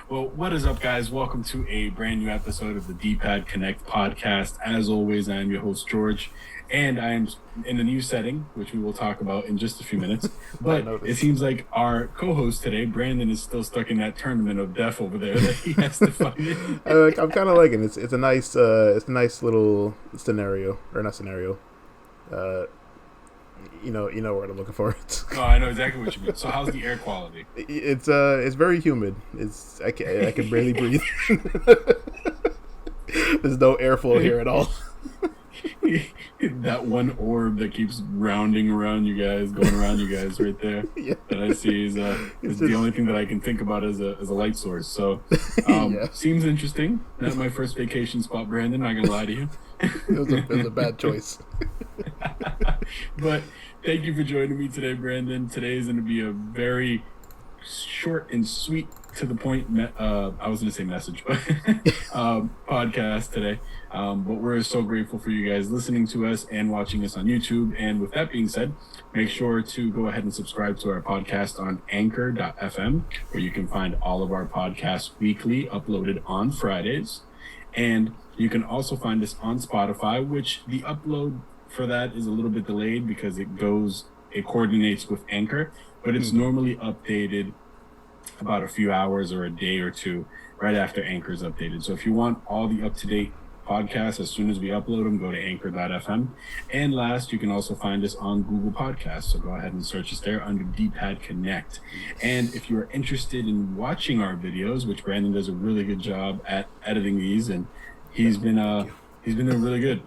Well, what is up, guys? Welcome to a brand new episode of the D-Pad Connect podcast. As always, I am your host, George, and I am in a new setting, which we will talk about in just a few minutes. But it seems like our co-host today, Brandon, is still stuck in that tournament of death over there that he has to fight in. I'm kind of liking it. It's a nice little scenario, or not scenario. You know what I'm looking for. Oh, I know exactly what you mean. So, how's the air quality? It's very humid. I can barely breathe. There's no airflow here at all. That one orb that keeps rounding around you guys, going around you guys right there, yeah. That I see is the only thing that I can think about as a light source. So, yeah. Seems interesting. Not my first vacation spot, Brandon. Not gonna lie to you. It was a bad choice. But thank you for joining me today, Brandon. Today is going to be a very short and sweet, to the point, I was going to say message, but podcast today. But we're so grateful for you guys listening to us and watching us on YouTube. And with that being said, make sure to go ahead and subscribe to our podcast on anchor.fm, where you can find all of our podcasts weekly, uploaded on Fridays. And you can also find us on Spotify, which the upload for that is a little bit delayed because it coordinates with Anchor, but it's normally updated about a few hours or a day or two right after Anchor is updated. So if you want all the up-to-date podcasts as soon as we upload them, go to anchor.fm. And last, you can also find us on Google Podcasts. So go ahead and search us there under D-Pad Connect. And if you're interested in watching our videos, which Brandon does a really good job at editing these, and he's been doing really good.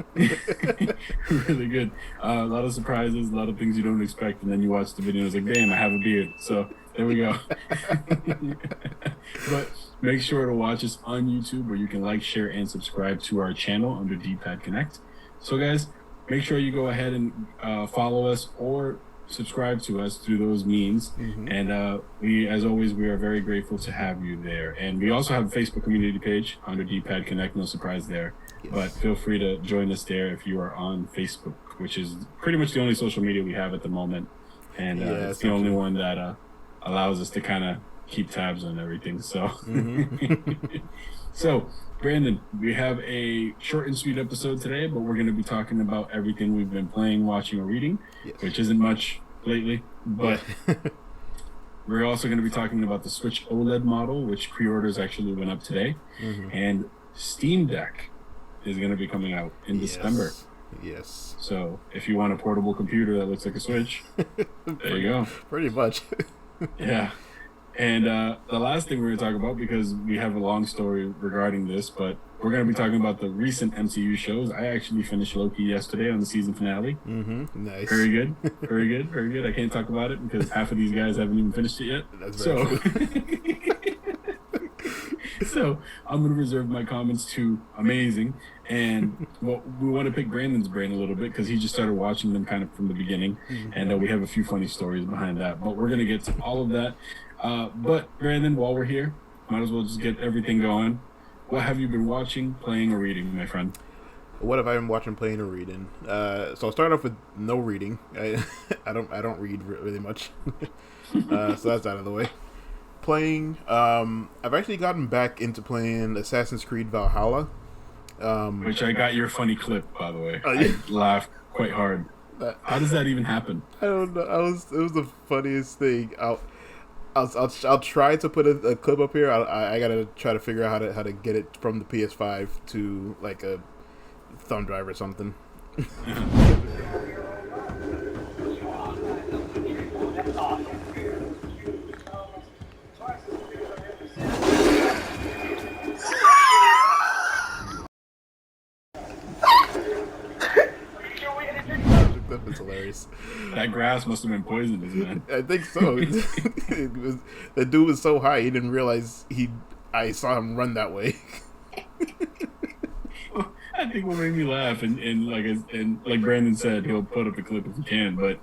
Really good. A lot of surprises, a lot of things you don't expect, and then you watch the video and it's like, damn, I have a beard. So there we go. But make sure to watch us on YouTube, where you can like, share, and subscribe to our channel under D-Pad Connect. So guys, make sure you go ahead and follow us or subscribe to us through those means. And we, as always, we are very grateful to have you there. And we also have a Facebook community page under D-Pad Connect, no surprise there. Yes. But feel free to join us there if you are on Facebook, which is pretty much the only social media we have at the moment. And it's the only one that allows us to kind of keep tabs on everything. So, So, Brandon, we have a short and sweet episode today, but we're going to be talking about everything we've been playing, watching, or reading, which isn't much lately. But we're also going to be talking about the Switch OLED model, which pre-orders actually went up today. And Steam Deck is going to be coming out in December. Yes. So if you want a portable computer that looks like a Switch, there you go. Pretty much. Yeah. And the last thing we're going to talk about, because we have a long story regarding this, but we're going to be talking about the recent MCU shows. I actually finished Loki yesterday on the season finale. Nice. Very good. Very good. Very good. I can't talk about it because half of these guys haven't even finished it yet. That's very true. So I'm going to reserve my comments to amazing. And we want to pick Brandon's brain a little bit because he just started watching them kind of from the beginning. And we have a few funny stories behind that. But we're going to get to all of that. But Brandon, while we're here, might as well just get everything going. What have you been watching, playing, or reading, my friend? What have I been watching, playing, or reading? So I'll start off with no reading. I don't read really much. So that's out of the way. Playing, I've actually gotten back into playing Assassin's Creed Valhalla. Which I got your funny clip, by the way. I laughed quite hard. How does that even happen? I don't know. It was the funniest thing. I'll try to put a clip up here. I gotta try to figure out how to get it from the PS5 to like a thumb drive or something. That was hilarious. That grass must have been poisonous, man. I think so. The dude was so high, he didn't realize I saw him run that way. I think what made me laugh, and like Brandon said, he'll put up a clip if he can, but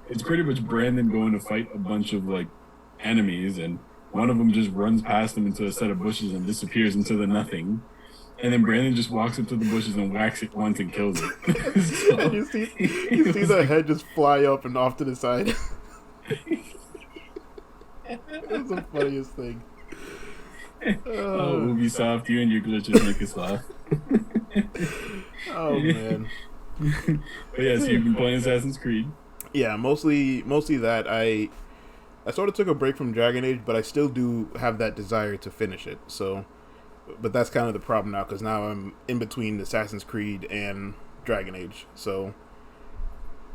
it's pretty much Brandon going to fight a bunch of like enemies, and one of them just runs past him into a set of bushes and disappears into the nothing. And then Brandon just walks up to the bushes and whacks it once and kills it. So, and you see the head just fly up and off to the side. It's the funniest thing. Oh, Ubisoft, you and your glitches make us laugh. Oh man. But yeah, so you've been playing Assassin's Creed. Yeah, mostly that. I sort of took a break from Dragon Age, but I still do have that desire to finish it. So, but that's kind of the problem now because now I'm in between Assassin's Creed and Dragon Age. So,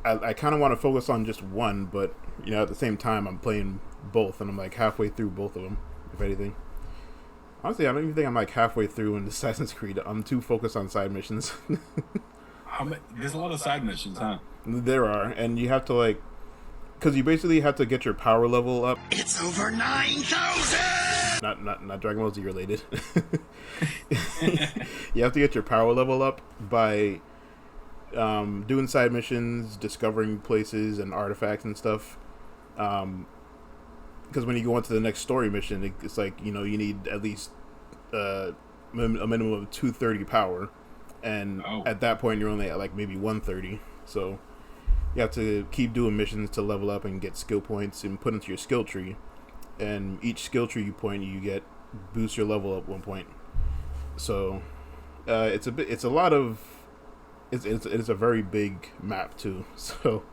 I kind of want to focus on just one, but at the same time I'm playing both, and I'm like halfway through both of them, if anything. Honestly, I don't even think I'm like halfway through in Assassin's Creed. I'm too focused on side missions. There's a lot of side missions, huh? There are, and you have to like, because you basically have to get your power level up. It's over 9,000. Not Dragon Ball Z related. You have to get your power level up by doing side missions, discovering places and artifacts and stuff. Because when you go on to the next story mission, it's like you need at least a minimum of 230 power, and at that point you're only at like maybe 130. So you have to keep doing missions to level up and get skill points and put into your skill tree. And each skill tree you point, you get boost your level up 1 point. So it's a very big map too. So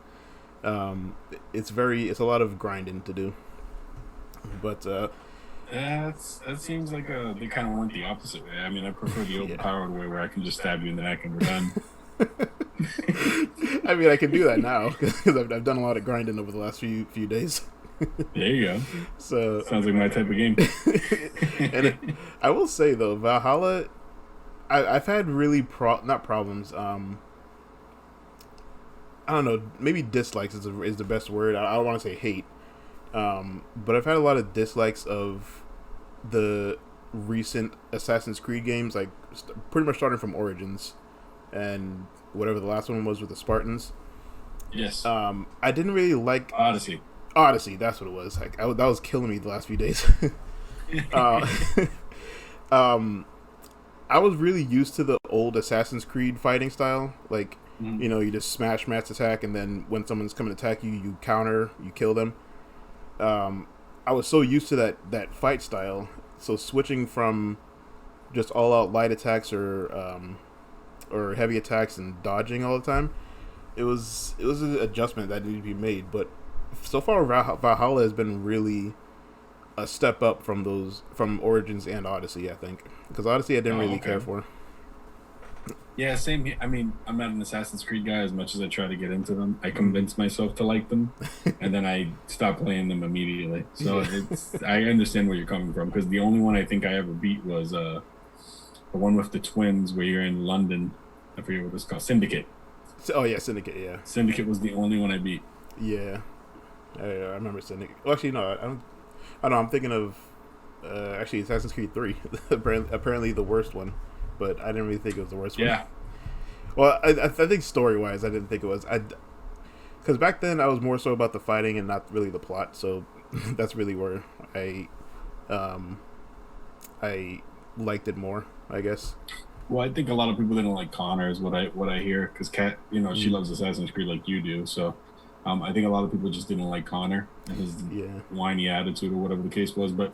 it's a lot of grinding to do. But that seems like they kind of went the opposite way. I mean, I prefer the overpowered way where I can just stab you in the neck and we're done. I mean, I can do that now because I've done a lot of grinding over the last few days. There you go. So sounds like my type of game. And I will say though, Valhalla, I've had really not problems. I don't know, maybe dislikes is the best word. I don't want to say hate, but I've had a lot of dislikes of the recent Assassin's Creed games, like pretty much starting from Origins and whatever the last one was with the Spartans. Yes. I didn't really like Odyssey, that's what it was. Like that was killing me the last few days. I was really used to the old Assassin's Creed fighting style. Like, you just smash mass attack, and then when someone's coming to attack you, you counter, you kill them. I was so used to that fight style. So switching from just all out light attacks or heavy attacks and dodging all the time, it was an adjustment that needed to be made. But so far, Valhalla has been really a step up from Origins and Odyssey, I think, because Odyssey I didn't really care for. Yeah, same here. I mean, I'm not an Assassin's Creed guy as much as I try to get into them. I convince myself to like them, and then I stop playing them immediately. So I understand where you're coming from, because the only one I think I ever beat was the one with the twins where you're in London. I forget what it's called. Syndicate. Oh yeah, Syndicate. Yeah, Syndicate was the only one I beat. Yeah, I remember Syndicate. Well, actually, no, I don't know. I'm thinking of actually Assassin's Creed 3, apparently the worst one, but I didn't really think it was the worst one. Yeah. Well, I think story-wise, I didn't think it was. Because back then I was more so about the fighting and not really the plot. So that's really where I liked it more, I guess. Well, I think a lot of people didn't like Connor, is what I hear, because Kat, she loves Assassin's Creed like you do. So I think a lot of people just didn't like Connor and his whiny attitude or whatever the case was. But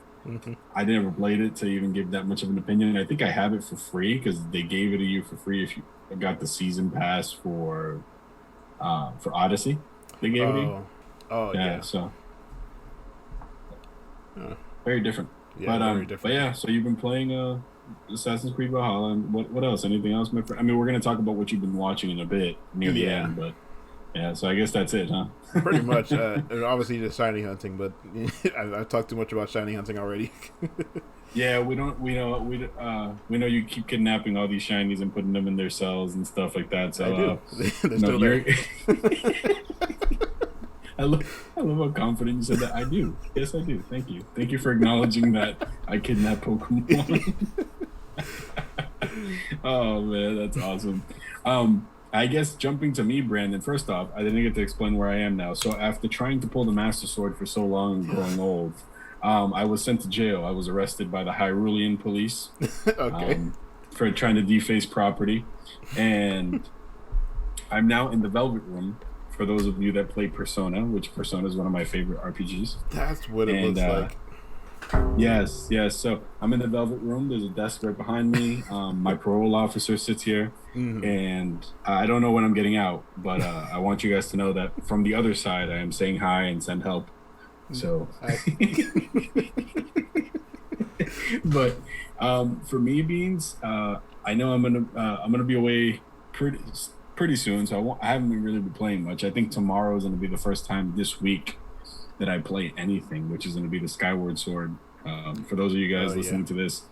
I never played it to even give that much of an opinion. I think I have it for free because they gave it to you for free if you got the season pass for Odyssey. They gave it to you. Oh yeah. So very different. Yeah, very different. But yeah, so you've been playing Assassin's Creed Valhalla. And what else? Anything else, my friend? I mean, we're going to talk about what you've been watching in a bit near the end, but yeah, so I guess that's it, huh? Pretty much. Obviously, just shiny hunting, but I've talked too much about shiny hunting already. Yeah, we know you keep kidnapping all these shinies and putting them in their cells and stuff like that. So I do. They're still there. I love how confident you said that. I do. Yes, I do. Thank you. Thank you for acknowledging that I kidnap Pokemon. Oh man, that's awesome. I guess jumping to me, Brandon, first off, I didn't get to explain where I am now. So after trying to pull the Master Sword for so long and growing old, I was sent to jail. I was arrested by the Hyrulean police for trying to deface property. And I'm now in the Velvet Room, for those of you that play Persona, which Persona is one of my favorite RPGs. That's what it looks like. Yes, yes. So I'm in the Velvet Room. There's a desk right behind me. My parole officer sits here, Mm-hmm. and I don't know when I'm getting out, but I want you guys to know that from the other side, I am saying hi and send help. So, I, but for me, Beans, I know I'm gonna be away pretty pretty soon, so I haven't really been playing much. I think tomorrow is gonna be the first time this week that I play anything, which is going to be the Skyward Sword. For those of you oh guys yeah. listening to this,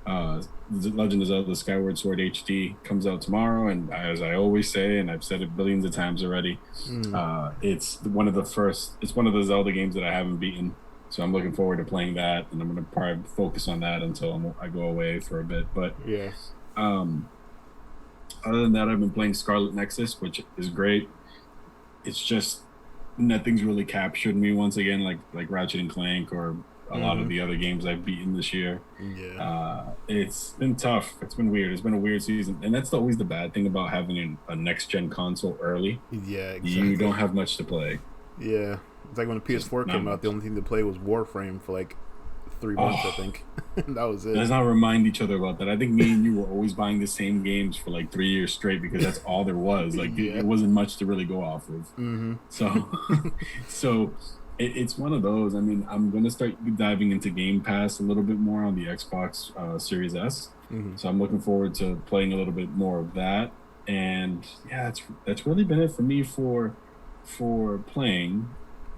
the Legend of Zelda Skyward Sword HD comes out tomorrow, and as I always say, and I've said it billions of times already, Mm. it's one of the first. It's one of the Zelda games that I haven't beaten, so I'm looking forward to playing that, and I'm going to probably focus on that until I go away for a bit. But Yeah. um, other than that, I've been playing Scarlet Nexus, which is great. It's just nothing's really captured me once again, like Ratchet and Clank or a lot of Mm-hmm. the other games I've beaten this year. Yeah. It's been tough. It's been weird. It's been a weird season, and that's always the bad thing about having a next gen console early. Yeah. You Exactly. don't have much to play. Yeah. It's like when the Just PS4 not came out, the much. only thing to play was Warframe for like 3 months, I Oh, think. That was it. let's not remind each other about that. I think me and you were always buying the same games for like 3 years straight because that's all there was. Like Yeah. it wasn't much to really go off of. Mm-hmm. So, so it's one of those. I mean, I'm gonna start diving into Game Pass a little bit more on the Xbox Series S. Mm-hmm. So I'm looking forward to playing a little bit more of that. And yeah, that's really been it for me for playing.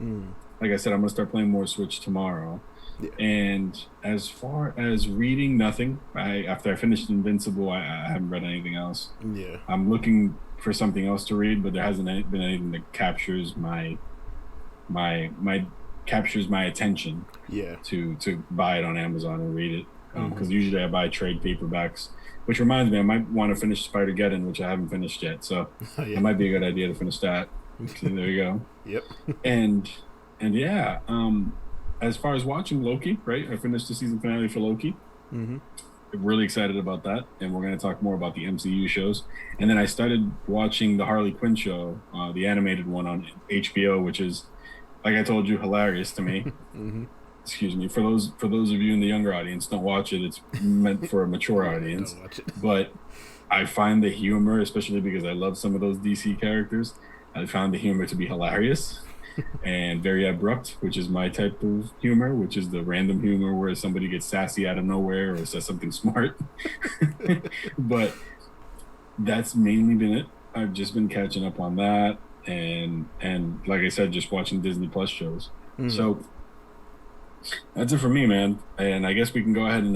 Mm. Like I said, I'm gonna start playing more Switch tomorrow. Yeah. And as far as reading, nothing. I after I finished Invincible, I haven't read anything else. Yeah. I'm looking for something else to read, but there hasn't been anything that captures my captures my attention Yeah. to buy it on Amazon and read it. Mm-hmm. Because usually I buy trade paperbacks, which reminds me I might want to finish Spider-Geddon, which I haven't finished yet. So Oh it yeah. might be a good idea to finish that. So there you go. Yep. And and yeah, as far as watching Loki, right? I finished the season finale for Loki. Mm-hmm. Really excited about that, and we're going to talk more about the MCU shows. And then I started watching the Harley Quinn show, the animated one on HBO, which is, like I told you, hilarious to me. Mm-hmm. Excuse me. For those of you in the younger audience, don't watch it. It's meant for a mature Yeah. audience. Don't watch it. But I find the humor, especially because I love some of those DC characters, I found the humor to be hilarious and very abrupt, which is my type of humor, which is the random humor where somebody gets sassy out of nowhere or says something smart. But that's mainly been it. I've just been catching up on that, and like I said, just watching Disney Plus shows. Mm-hmm. So that's it for me, man. And I guess we can go ahead and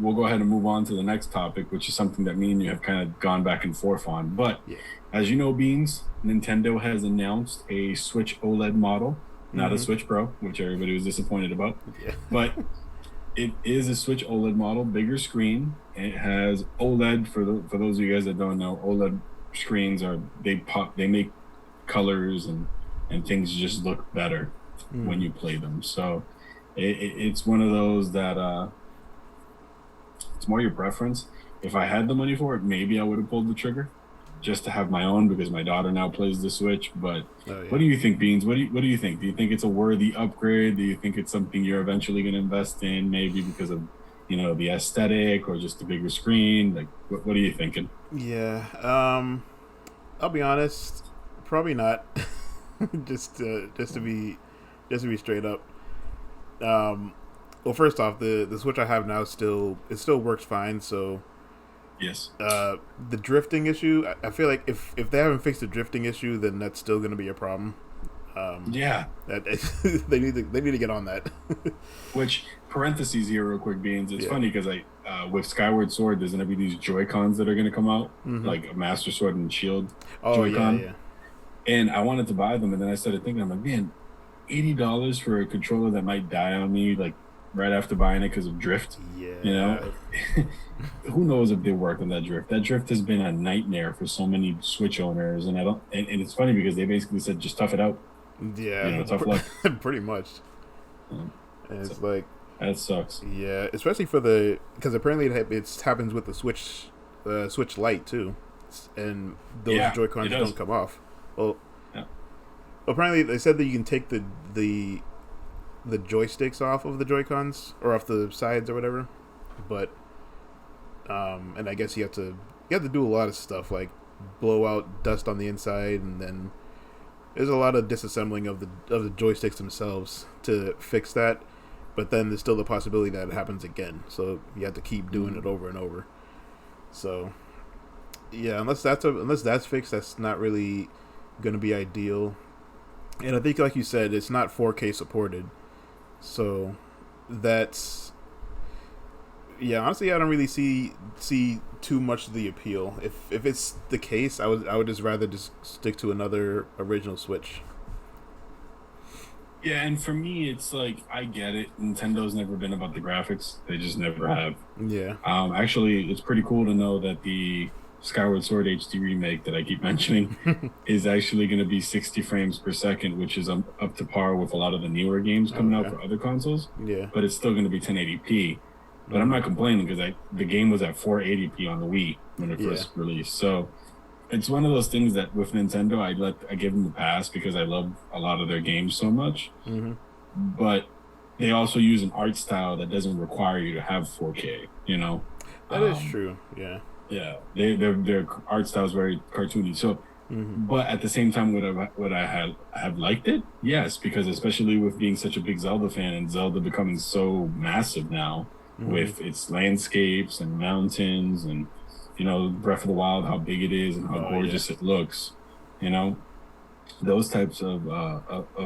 we'll go ahead and move on to the next topic, which is something that me and you have kind of gone back and forth on. But Yeah. as you know, Beans, Nintendo has announced a Switch OLED model, not a Mm-hmm. Switch Pro, which everybody was disappointed about. Yeah. But it is a Switch OLED model, bigger screen. It has OLED for those of you guys that don't know. OLED screens are they make colors and things just look better when Mm. you play them. So it's one of those that it's more your preference. If I had the money for it, maybe I would have pulled the trigger just to have my own because my daughter now plays the Switch. But Oh yeah. what do you think, Beans? What do you think? Do you think it's a worthy upgrade? Do you think it's something you're eventually going to invest in, maybe because of the aesthetic or just the bigger screen? Like, what are you thinking? Yeah. I'll be honest. Probably not. just to be straight up. Well, first off, the Switch I have now still works fine. So, Yes. the drifting issue, I feel like if they haven't fixed the drifting issue, then that's still going to be a problem. Yeah. That they need to get on that. Which parentheses here, real quick, Beans. It's Yeah. funny because with Skyward Sword, there's gonna be these Joy Cons that are gonna come out, Mhm. like a Master Sword and Shield Oh yeah, Joy-Con. yeah. And I wanted to buy them, and then I started thinking, I'm like, man, $80 for a controller that might die on me, like right after buying it because of drift. Yeah. You know, who knows if they work on that drift? That drift has been a nightmare for so many Switch owners, and I don't. And it's funny because they basically said just tough it out. Yeah. Tough luck. Pretty much. Um, And it's so like, that sucks. yeah, especially because apparently it happens with the Switch Lite too, and those Yeah, Joy it Cons does. don't come off. Well, Yeah. apparently they said that you can take the the joysticks off of the Joy-Cons or off the sides or whatever, but and I guess you have to do a lot of stuff like blow out dust on the inside, and then there's a lot of disassembling of the joysticks themselves to fix that. But then there's still the possibility that it happens again, so you have to keep doing it over and over. So yeah, unless that's fixed, that's not really going to be ideal. And I think, like you said, it's not 4K supported, so that's, yeah. Honestly, I don't really see too much of the appeal. If it's the case, I would just rather just stick to another original Switch. Yeah, and for me, it's like, I get it. Nintendo's never been about the graphics; they just never have. Yeah. Actually, it's pretty cool to know that the Skyward Sword HD remake that I keep mentioning is actually going to be 60 frames per second, which is up to par with a lot of the newer games coming out for other consoles. Yeah. But it's still going to be 1080p. But I'm not complaining because the game was at 480p on the Wii when it first released. So it's one of those things that with Nintendo, I give them a pass because I love a lot of their games so much. Mm-hmm. But they also use an art style that doesn't require you to have 4K. You know, that is true. Yeah. Yeah, their art style is very cartoony. So, but at the same time, would I have liked it? Yes, because especially with being such a big Zelda fan and Zelda becoming so massive now with its landscapes and mountains and, you know, Breath of the Wild, how big it is and how gorgeous it looks. You know, those types of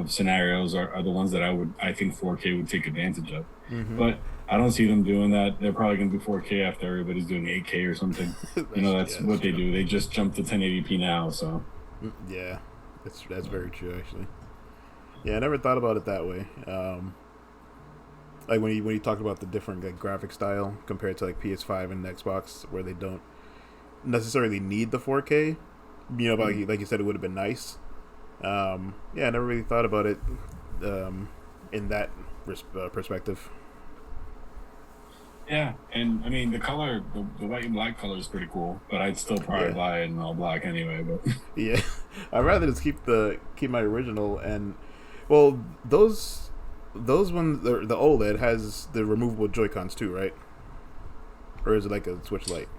scenarios are the ones that I think 4K would take advantage of. But I don't see them doing that. They're probably going to do 4K after everybody's doing 8K or something. You know, that's what they do. They just jump to 1080p now, so. Yeah, that's very true, actually. Yeah, I never thought about it that way. Like when you talked about the different like graphic style compared to like PS5 and Xbox, where they don't necessarily need the 4K. You know, but like you said, it would have been nice. Yeah, I never really thought about it in that perspective. Yeah, and I mean the color, the white and black color is pretty cool, but I'd still probably buy it in all black anyway. But yeah, I'd rather just keep my original. And well, those ones, the OLED has the removable Joy-Cons too, right? Or is it like a Switch Lite?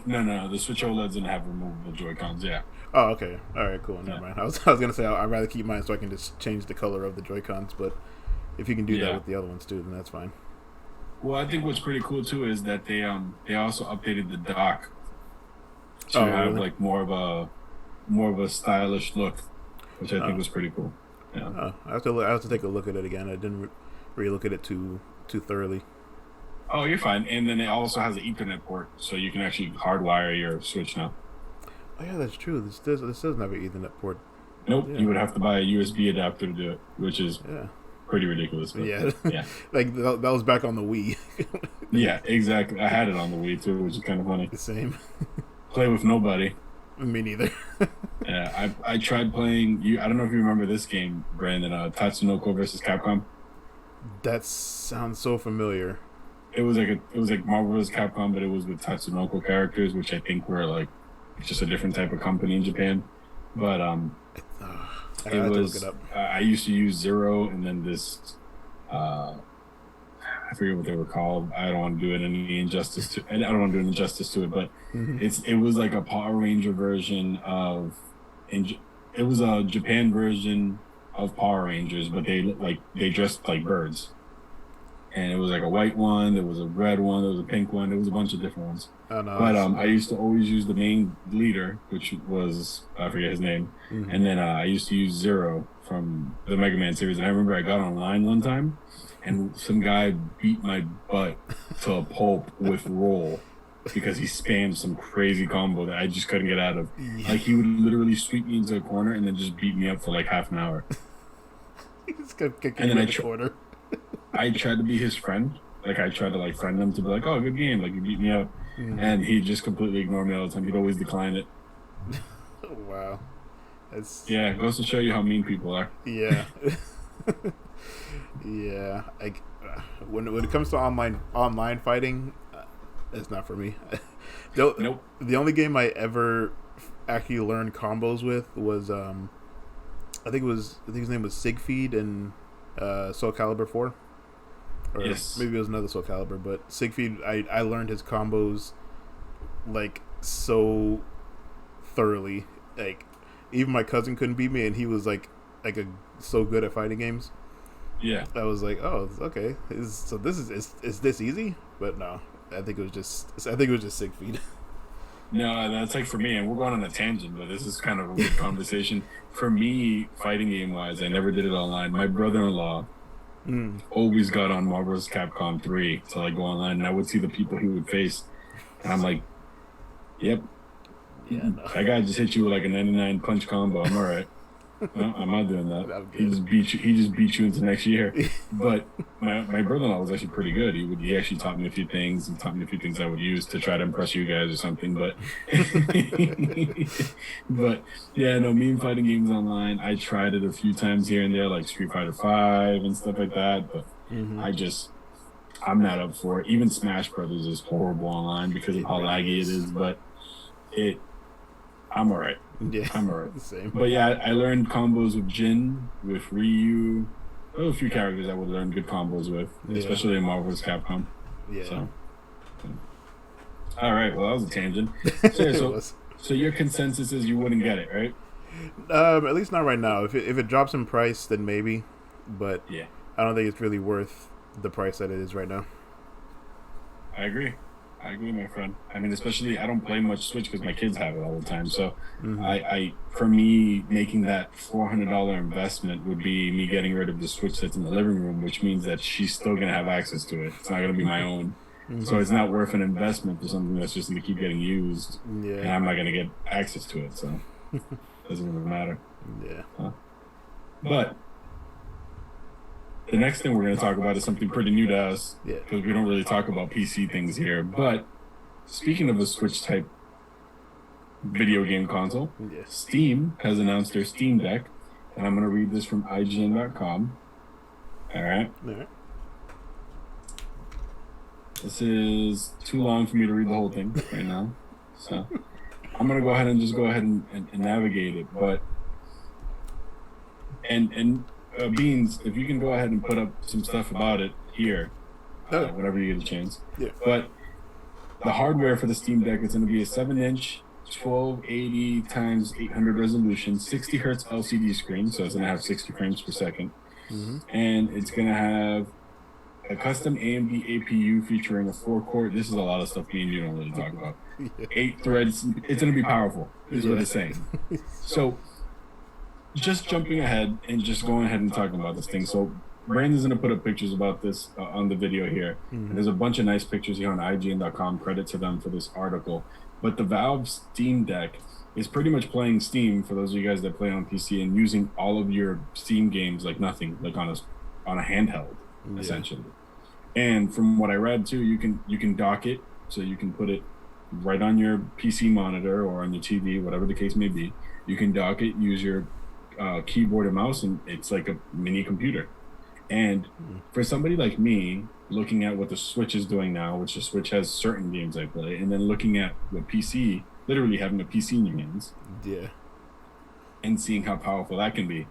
No, the Switch OLEDs didn't have removable Joy-Cons. Yeah. Oh, okay. All right, cool. Never mind. I was gonna say I'd rather keep mine so I can just change the color of the Joy-Cons, but if you can do that with the other ones too, then that's fine. Well, I think what's pretty cool too is that they also updated the dock to have like more of a stylish look, which I think was pretty cool. Yeah. I have to take a look at it again. I didn't really look at it too thoroughly. Oh, you're fine. And then it also has an Ethernet port, so you can actually hardwire your Switch now. Oh yeah, that's true. This doesn't have an Ethernet port. Nope, you would have to buy a USB adapter to do it, which is pretty ridiculous. But, yeah. Like that was back on the Wii. Yeah, exactly. I had it on the Wii too, which is kind of funny. The same. Play with nobody. Me neither. Yeah, I tried playing. I don't know if you remember this game, Brandon. Tatsunoko versus Capcom. That sounds so familiar. It was like Marvel vs. Capcom, but it was with Tatsunoko characters, which I think were like just a different type of company in Japan. But it was. I used to use Zero, and then this. I forget what they were called. I don't want to do it any injustice to. I don't want to do an injustice to it, but it was like a Power Ranger version of. It was a Japan version of Power Rangers, but they dressed like birds. And it was like a white one, there was a red one, there was a pink one, there was a bunch of different ones. Oh, no, but I used to always use the main leader, which was, I forget his name. And then I used to use Zero from the Mega Man series. And I remember I got online one time, and some guy beat my butt to a pulp with Roll because he spammed some crazy combo that I just couldn't get out of. Like, he would literally sweep me into a corner and then just beat me up for like half an hour. And then I tried to be his friend. Like, I tried to like friend him to be like, oh, good game. Like, you beat me up. And he just completely ignored me all the time. He'd always decline it. Wow. Yeah, it goes to show you how mean people are. Yeah. Yeah. When it comes to online fighting, it's not for me. Nope. The only game I ever actually learned combos with was I think his name was Siegfried and Soul Calibur 4. Or Yes. maybe it was another Soul Calibur, but Siegfried, I learned his combos like so thoroughly. Like even my cousin couldn't beat me, and he was so good at fighting games. Yeah. I was like, oh, okay. Is this easy? But no, I think it was just Siegfried. No, that's like for me, and we're going on a tangent, but this is kind of a weird conversation. For me, fighting game wise, I never did it online. My brother-in-law always got on Marvel vs. Capcom 3 to like go online, and I would see the people he would face, and I'm like, yep, Yeah, no. that guy just hit you with like a 99 punch combo. I'm all right. No, I'm not doing that. He just beat you into next year. But my brother-in-law was actually pretty good. He actually taught me a few things. He taught me a few things I would use to try to impress you guys or something. But but yeah, no, me and fighting games online. I tried it a few times here and there, like Street Fighter 5 and stuff like that. But I'm not up for it. Even Smash Brothers is horrible online because of how laggy it is. But I'm all right. Yeah, I'm alright. Same. But yeah, I learned combos with Jin, with Ryu. There were a few characters I would learn good combos with, especially in Marvel vs. Capcom. Yeah. So. All right. Well, that was a tangent. So your consensus is you wouldn't get it, right? At least not right now. If it drops in price, then maybe. But yeah, I don't think it's really worth the price that it is right now. I agree, my friend. I mean, especially I don't play much Switch because my kids have it all the time. So, I for me making that $400 investment would be me getting rid of the Switch that's in the living room, which means that she's still gonna have access to it. It's not gonna be my own. So it's not worth an investment for something that's just gonna keep getting used, and I'm not gonna get access to it. So it doesn't even matter. Yeah. But the next thing we're going to talk about is something pretty new to us because we don't really talk about PC things here. But speaking of a Switch type video game console, Steam has announced their Steam Deck, and I'm going to read this from IGN.com. All right. This is too long for me to read the whole thing right now, so I'm going to go ahead and navigate it. But Beans, if you can go ahead and put up some stuff about it here, whenever you get a chance. Yeah. But the hardware for the Steam Deck is going to be a 7-inch, 1280 x 800 resolution, 60 hertz LCD screen, so it's going to have 60 frames per second, and it's going to have a custom AMD APU featuring a 4-core. This is a lot of stuff me and you don't really talk about. 8 threads. It's going to be powerful, is what it's saying. So, just jumping ahead and just going ahead and talking about this thing. So Brandon's going to put up pictures about this on the video here. And there's a bunch of nice pictures here on IGN.com. Credit to them for this article. But the Valve Steam Deck is pretty much playing Steam for those of you guys that play on PC and using all of your Steam games like nothing, like on a handheld, essentially. And from what I read too, you can dock it, so you can put it right on your PC monitor or on your TV, whatever the case may be. You can dock it, use your keyboard and mouse, and it's like a mini computer. And for somebody like me, looking at what the Switch is doing now, which the Switch has certain games I play, and then looking at what PC, literally having a PC in your hands, and seeing how powerful that can be,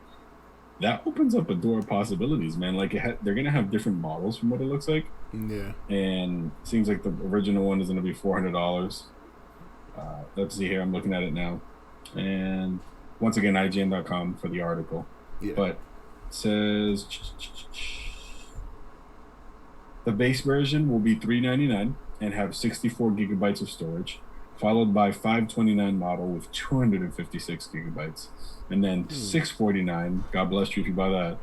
that opens up a door of possibilities, man. Like they're gonna have different models from what it looks like. And it seems like the original one is gonna be $400. Let's see here. I'm looking at it now, and once again, IGN.com for the article. But it says the base version will be $399 and have 64 gigabytes of storage, followed by $529 model with 256 gigabytes, and then $649. God bless you if you buy that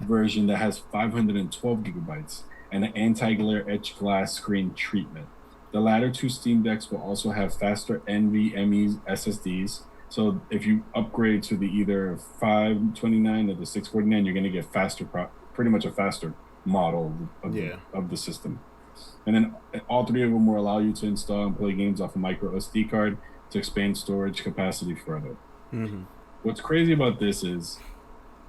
version that has 512 gigabytes and an anti-glare etched glass screen treatment. The latter two Steam Decks will also have faster NVMe SSDs. So if you upgrade to the either 529 or the 649, you're going to get faster, pretty much a faster model of the system. And then all three of them will allow you to install and play games off a micro SD card to expand storage capacity further. What's crazy about this is,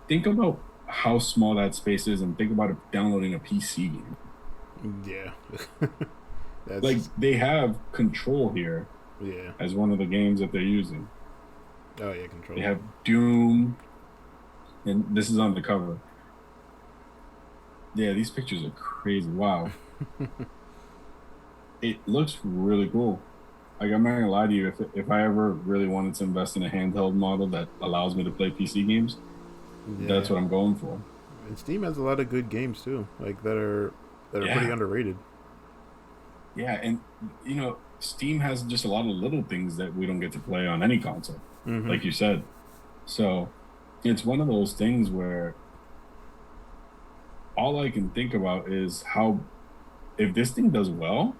think about how small that space is and think about downloading a PC game. Like, they have Control here as one of the games that they're using. Control. They have Doom, and this is on the cover. Yeah, these pictures are crazy. Wow. It looks really cool. Like, I'm not gonna lie to you, if I ever really wanted to invest in a handheld model that allows me to play PC games, Yeah, that's what I'm going for. and Steam has a lot of good games too, like that are pretty Yeah. underrated. Yeah, and Steam has just a lot of little things that we don't get to play on any console, Mm-hmm. like you said. So it's one of those things where all I can think about is how, if this thing does well,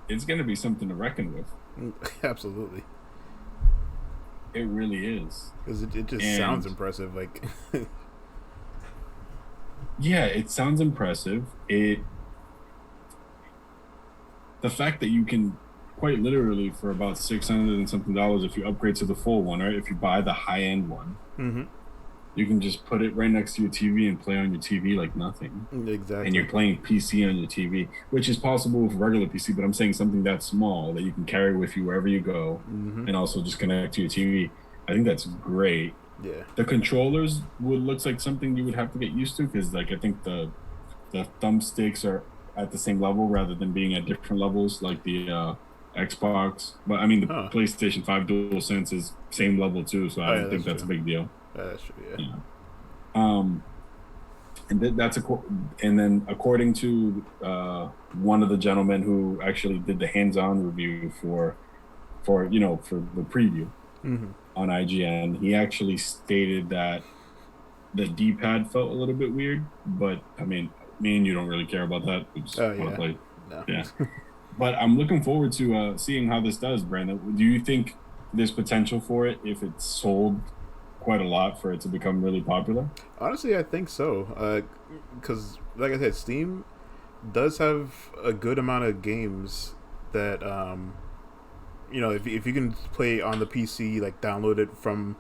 it's going to be something to reckon with. Absolutely, It really is. because it just sounds And impressive. Like, yeah, it sounds impressive. The fact that you can quite literally for about 600 and something dollars, if you upgrade to the full one, right? If you buy the high end one, mm-hmm. you can just put it right next to your TV and play on your TV like nothing. And Exactly. you're playing PC on your TV, which is possible with regular PC, but I'm saying something that small that you can carry with you wherever you go Mm-hmm. and also just connect to your TV. I think that's great. Yeah. The controllers would looks like something you would have to get used to because like I think the thumbsticks are at the same level rather than being at different levels like the Xbox. But I mean the Huh. PlayStation 5 DualSense is same level too, so I Oh yeah, don't think that's that's a true. big deal. That's true. Yeah. Yeah. Um, and and then according to one of the gentlemen who actually did the hands-on review for the preview Mm-hmm. on IGN, he actually stated that the D-pad felt a little bit weird, but I mean, me and you don't really care about that. We just Oh want to yeah. play. No. Yeah. But I'm looking forward to seeing how this does, Brandon. Do you think there's potential for it if it's sold quite a lot for it to become really popular? Honestly, I think so. Because like I said, Steam does have a good amount of games that if you can play on the PC, like download it from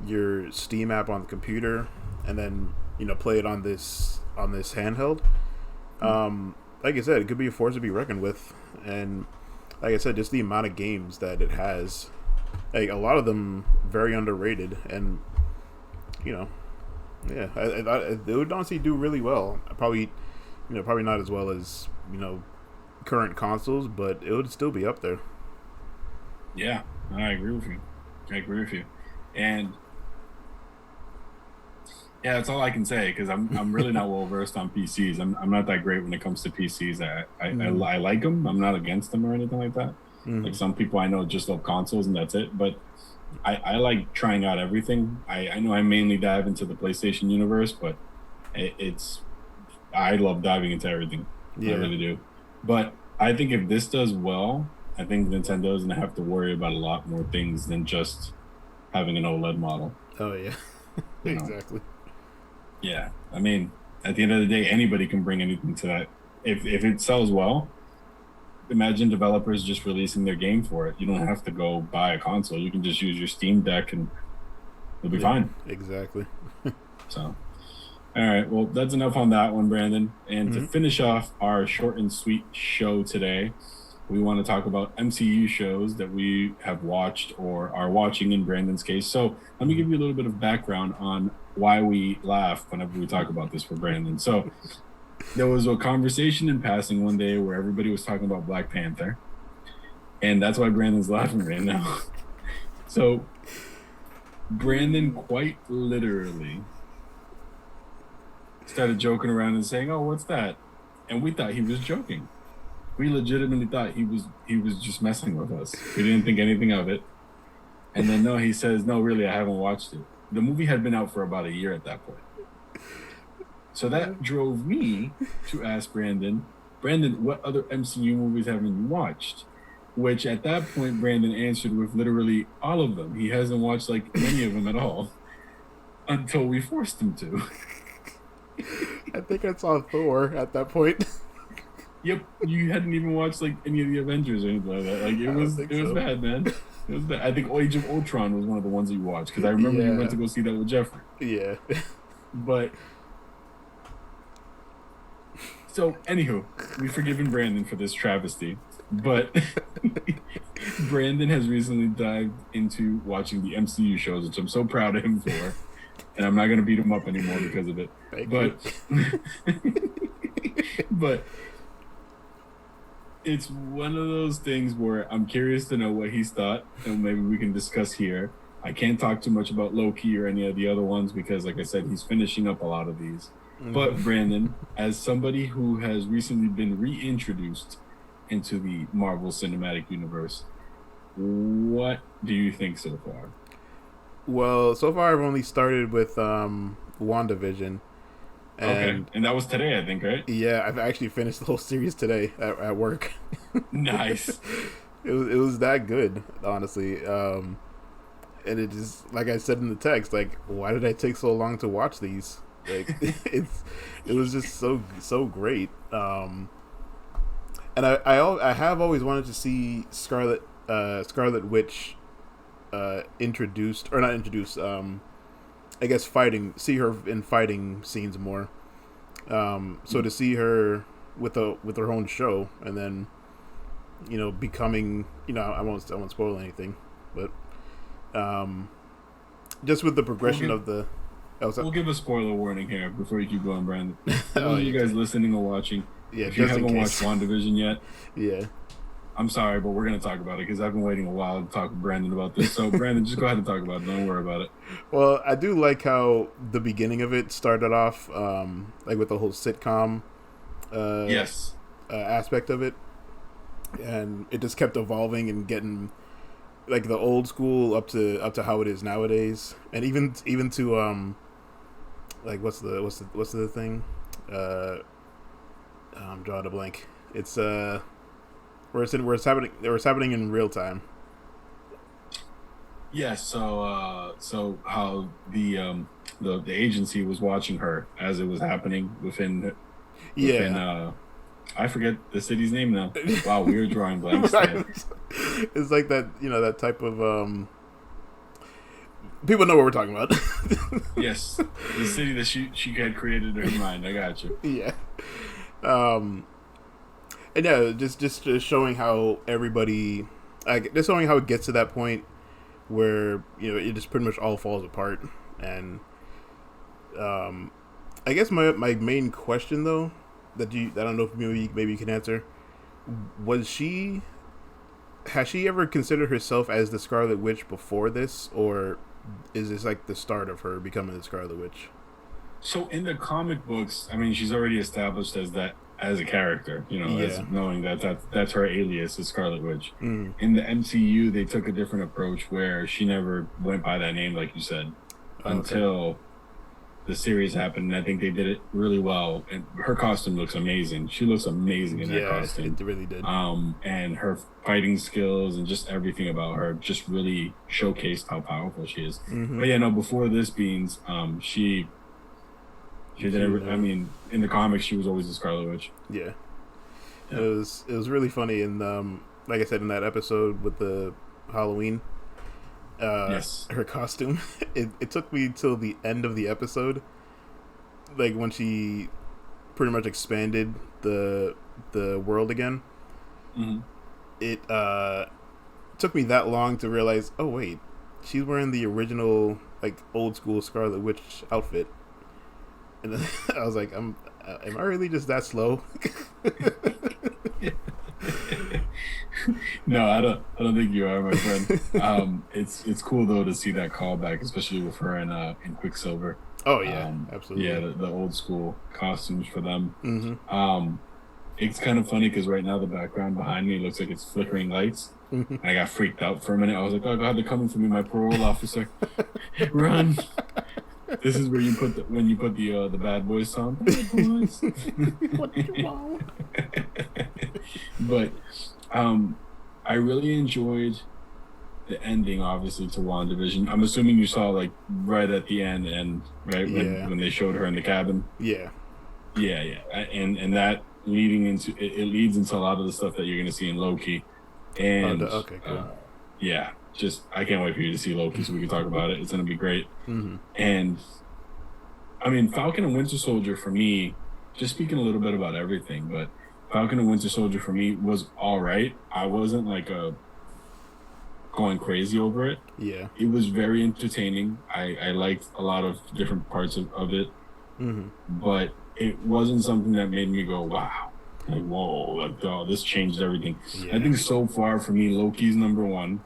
your Steam app on the computer, and then play it on this handheld. Like I said, it could be a force to be reckoned with, and like I said, just the amount of games that it has, like a lot of them very underrated, and you know, yeah, it would honestly do really well. Probably, probably not as well as current consoles, but it would still be up there. Yeah, I agree with you. I agree with you. And yeah, that's all I can say because I'm really not well versed on PCs. I'm not that great when it comes to PCs. Mm-hmm. I like them. I'm not against them or anything like that. Like Mm-hmm. some people I know just love consoles and that's it. But I like trying out everything. I know I mainly dive into the PlayStation universe, but it's I love diving into everything. I Yeah. really do. But I think if this does well, I think Nintendo's gonna have to worry about a lot more things than just having an OLED model. Oh yeah. You know, Exactly. yeah. I mean, at the end of the day, anybody can bring anything to that. If it sells well, imagine developers just releasing their game for it. You don't have to go buy a console. You can just use your Steam Deck and you'll be Yeah. fine. Exactly. So, all right. Well, that's enough on that one, Brandon. And to Mm-hmm. finish off our short and sweet show today, we want to talk about MCU shows that we have watched or are watching in Brandon's case. So, let me Mm-hmm. give you a little bit of background on why we laugh whenever we talk about this for Brandon. So, there was a conversation in passing one day where everybody was talking about Black Panther, and that's why Brandon's laughing right now. So, Brandon quite literally started joking around and saying, "Oh, what's that?" And we thought he was joking. We legitimately thought he was just messing with us. We didn't think anything of it. And then no, he says, "No, really, I haven't watched it." The movie had been out for about a year at that point. So that drove me to ask Brandon, what other MCU movies haven't you watched? Which at that point, Brandon answered with literally all of them. He hasn't watched like any of them at all until we forced him to. I think I saw Thor at that point. Yep, you hadn't even watched like any of the Avengers or anything like that. Like it I don't was think it was so. bad, man. It was bad. I think Age of Ultron was one of the ones that you watched because I remember you went Yeah. to go see that with Jeffrey. Yeah. But so, anywho, we've forgiven Brandon for this travesty, but Brandon has recently dived into watching the MCU shows, which I'm so proud of him for. and I'm not gonna beat him up anymore because of it. Thank But you. but it's one of those things where I'm curious to know what he's thought, and maybe we can discuss here. I can't talk too much about Loki or any of the other ones because, like I said, he's finishing up a lot of these. But Brandon, as somebody who has recently been reintroduced into the Marvel Cinematic Universe, what do you think so far? Well, so far I've only started with WandaVision. And and that was today, I think, right? yeah, I've actually finished the whole series today at work. Nice. It was that good, honestly. And it just, like I said in the text, like, why did I take so long to watch these? Like, it was just so great. And I have always wanted to see Scarlet Witch introduced, or not introduced. I guess see her in fighting scenes more. So to see her with her own show, and then becoming, I won't spoil anything, but just with the progression of the. We'll give a spoiler warning here before you keep going, Brandon. Oh, you guys listening or watching, if you just in haven't case. watched WandaVision yet, Yeah. I'm sorry, but we're going to talk about it because I've been waiting a while to talk with Brandon about this. So, Brandon, just go ahead and talk about it. Don't worry about it. Well, I do like how the beginning of it started off, like with the whole sitcom Yes. Aspect of it. And it just kept evolving and getting like the old school up to how it is nowadays. And even to like what's the thing? I'm drawing a blank. It's where it's happening in real time. Yes. So how the agency was watching her as it was happening within I forget the city's name now. Wow, we were drawing blanks. Right. It's like that, that type of people know what we're talking about. Yes, the city that she had created in her mind. I got you. Yeah. And yeah, just showing how everybody, like, just showing how it gets to that point where it just pretty much all falls apart. And I guess my main question though, I don't know if maybe you can answer, has she ever considered herself as the Scarlet Witch before this, or is this like the start of her becoming the Scarlet Witch? So in the comic books, I mean, she's already established as a character, as knowing that's her alias is Scarlet Witch. Mm. In the MCU, they took a different approach where she never went by that name, like you said, until the series happened. And I think they did it really well. And her costume looks amazing. She looks amazing in that costume. It really did. And her fighting skills and just everything about her just really showcased how powerful she is. Mm-hmm. But yeah, no, before this, Beans, she did I mean, in the comics, she was always the Scarlet Witch. Yeah. It was really funny, and like I said in that episode with the Halloween, yes, her costume. It took me till the end of the episode, like when she pretty much expanded the world again. Mm-hmm. It took me that long to realize, oh wait, she's wearing the original like old school Scarlet Witch outfit. And then I was like, am I really just that slow? No, I don't think you are, my friend. It's cool though to see that callback, especially with her in Quicksilver. Oh yeah, absolutely. Yeah, the old school costumes for them. Mm-hmm. It's kind of funny because right now the background behind me looks like it's flickering lights. Mm-hmm. And I got freaked out for a minute. I was like, oh God, they're coming for me, my parole officer. Run. This is where you put the bad boys song. Bad boys. What do you want? But I really enjoyed the ending, obviously, to WandaVision. I'm assuming you saw like right at the end, and right when they showed her in the cabin. Yeah. And that leading into it leads into a lot of the stuff that you're going to see in Loki. And okay, cool. Yeah, just I can't wait for you to see Loki so we can talk about it. It's going to be great. Mm-hmm. And I mean, Falcon and Winter Soldier for me, just speaking a little bit about everything, but Falcon and Winter Soldier for me was all right. I wasn't like a going crazy over it. Yeah. It was very entertaining. I liked a lot of different parts of it, but it wasn't something that made me go, wow, like, whoa, like, oh, this changed everything. Yeah. I think so far for me, Loki's number one.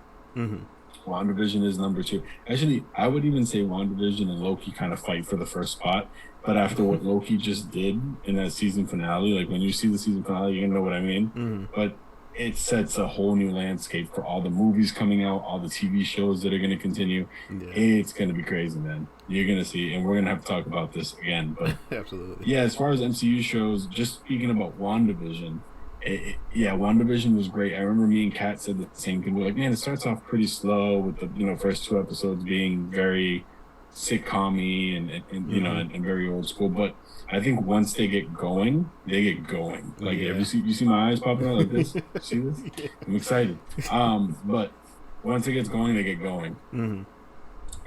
WandaVision is number two. Actually, I would even say WandaVision and Loki kind of fight for the first spot. But after what Loki just did in that season finale, like when you see the season finale, you know what I mean. But it sets a whole new landscape for all the movies coming out, all the TV shows that are going to continue. Yeah. It's going to be crazy, man. You're going to see, and we're going to have to talk about this again. But absolutely. Yeah, as far as MCU shows, just speaking about WandaVision, WandaVision was great. I remember me and Kat said the same thing. We're like, man, it starts off pretty slow with the first 2 episodes being very sitcom-y and you know and very old school. But I think once they get going, Like, you see my eyes popping out like this? See this? I'm excited. But once it gets going, they get going.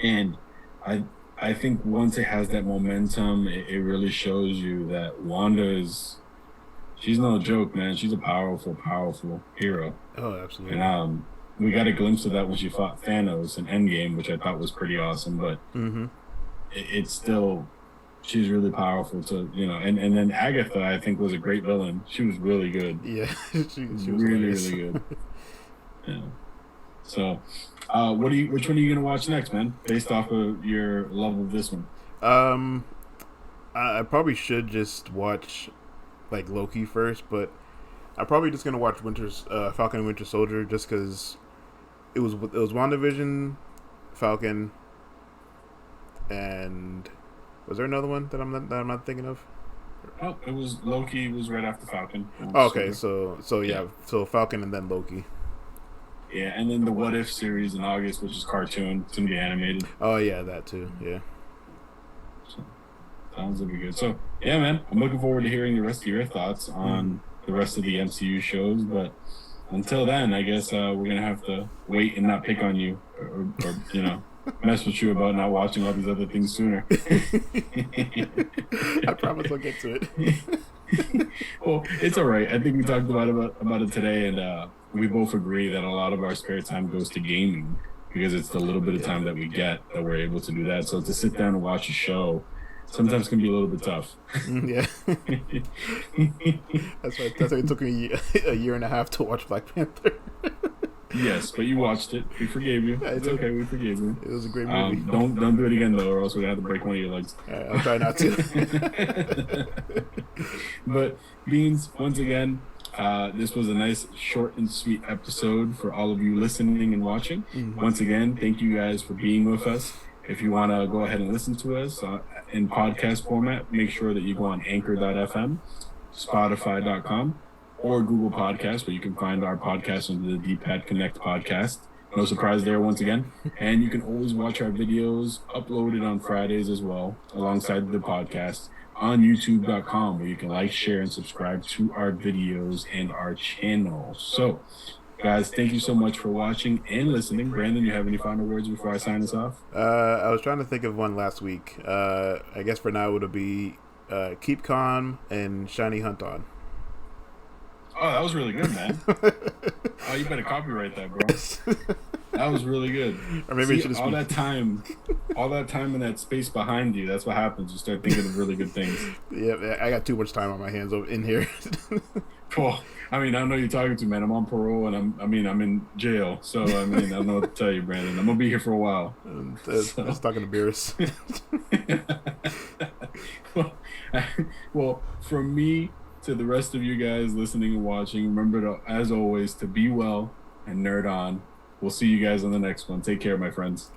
And I think once it has that momentum, it really shows you that Wanda she's no joke, man. She's a powerful, powerful hero. Oh, absolutely. And we got a glimpse of that when she fought Thanos in Endgame, which I thought was pretty awesome. But it's still, she's really powerful to, and then Agatha, I think, was a great villain. She was really good. Yeah, she was really, really good. Yeah. So, which one are you gonna watch next, man? Based off of your love of this one. I probably should just watch like Loki first, but I'm probably just gonna watch Falcon and Winter Soldier just because it was WandaVision, Falcon, and was there another one that I'm not thinking of? Oh, it was Loki. Was right after Falcon. Oh, okay, so Falcon and then Loki. Yeah, and then the What If series in August, which is cartoon. It's gonna be animated. Oh yeah, that too. Yeah. So, sounds like good. So yeah, man, I'm looking forward to hearing the rest of your thoughts on the rest of the MCU shows. But until then, I guess we're gonna have to wait and not pick on you or mess with you about not watching all these other things sooner. I promise I'll get to it. Well, it's all right. I think we talked about it today, and we both agree that a lot of our spare time goes to gaming because it's the little bit of time that we get that we're able to do that. So to sit down and watch a show sometimes can be a little bit tough. Yeah. That's why it took me a year and a half to watch Black Panther. Yes, but you watched it. We forgave you. It's okay. We forgave you. It was a great movie. Don't do it again though, or else we're gonna have to break one of your legs. I'll try not to. But Beans, once again, this was a nice, short and sweet episode for all of you listening and watching. Once again, thank you guys for being with us. If you want to go ahead and listen to us in podcast format, make sure that you go on Anchor.fm, Spotify.com, or Google Podcasts, where you can find our podcast under the D-Pad Connect podcast. No surprise there once again. And you can always watch our videos uploaded on Fridays as well, alongside the podcast, on YouTube.com, where you can like, share, and subscribe to our videos and our channel. So, guys, thank you so much for watching and listening. Brandon, you have any final words before I sign us off? I was trying to think of one last week. I guess for now it'll be keep calm and shiny hunt on. Oh, that was really good, man. Oh, you better copyright that, bro. That was really good. Or maybe all that time in that space behind you. That's what happens. You start thinking of really good things. Yeah, I got too much time on my hands in here. Well, I mean, I don't know who you're talking to, man. I'm on parole and I'm in jail. So I mean, I don't know what to tell you, Brandon. I'm gonna be here for a while. I was talking to Beerus. Well, from me to the rest of you guys listening and watching, remember to, as always, to be well and nerd on. We'll see you guys on the next one. Take care, my friends.